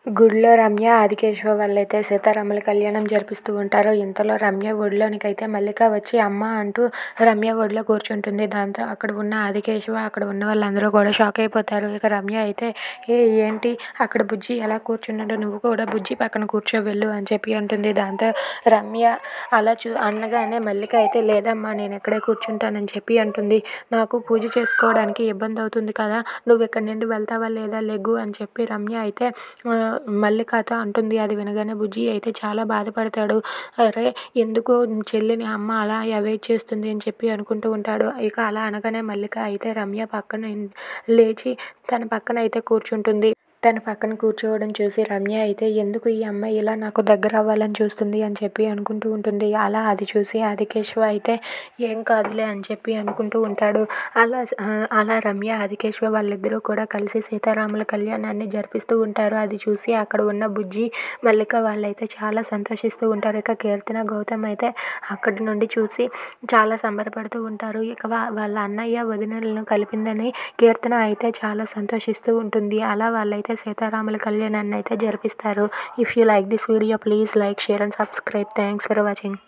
గుడిలో రమ్య, ఆదికేశవ వాళ్ళైతే సీతారాముల కళ్యాణం జరిపిస్తూ ఉంటారు. ఇంతలో రమ్య ఒడిలోనికైతే మల్లిక వచ్చి అమ్మ అంటూ రమ్య ఒడిలో కూర్చుంటుంది. దాంతో అక్కడ ఉన్న ఆదికేశవ, అక్కడ ఉన్న వాళ్ళందరూ కూడా షాక్ అయిపోతారు. ఇక రమ్య అయితే ఏంటి అక్కడ బుజ్జి ఎలా కూర్చున్నాడో నువ్వు కూడా బుజ్జి పక్కన కూర్చో వెళ్ళు అని చెప్పి అంటుంది. దాంతో రమ్య అలా అనగానే మల్లిక అయితే లేదమ్మా నేను ఎక్కడే కూర్చుంటానని చెప్పి అంటుంది. నాకు పూజ చేసుకోవడానికి ఇబ్బంది అవుతుంది కదా, నువ్వు ఇక్కడి నుండి వెళ్తావా లేదా, లెగ్గు అని చెప్పి రమ్య అయితే మల్లికతో అంటుంది. అది వినగానే బుజ్జి అయితే చాలా బాధపడతాడు. అరే ఎందుకు చెల్లిని అమ్మ అలా అవాయిడ్ చేస్తుంది అని చెప్పి అనుకుంటూ ఉంటాడు. ఇక అలా అనగానే మల్లిక అయితే రమ్య పక్కన లేచి తన పక్కన అయితే కూర్చుంటుంది. తన పక్కన కూర్చోవడం చూసి రమ్య అయితే ఎందుకు ఈ అమ్మాయి ఇలా నాకు దగ్గర అవ్వాలని చూస్తుంది అని చెప్పి అనుకుంటూ ఉంటుంది. అది చూసి ఆదికేశవ అయితే ఏం కాదులే అని చెప్పి అనుకుంటూ ఉంటాడు. అలా రమ్య, ఆదికేశవ వాళ్ళిద్దరూ కూడా కలిసి సీతారాముల కళ్యాణాన్ని జరిపిస్తూ ఉంటారు. అది చూసి అక్కడ ఉన్న బుజ్జి, మల్లిక వాళ్ళైతే చాలా సంతోషిస్తూ ఉంటారు. ఇక కీర్తన, గౌతమ్ అయితే అక్కడి నుండి చూసి చాలా సంబరపడుతూ ఉంటారు. ఇక వాళ్ళ అన్నయ్య వదినలను కలిపిందని కీర్తన అయితే చాలా సంతోషిస్తూ ఉంటుంది. అలా వాళ్ళైతే సీతారాముల కళ్యాణాన్ని అయితే జరిపిస్తారు. If you like this video please like, share and subscribe. Thanks for watching.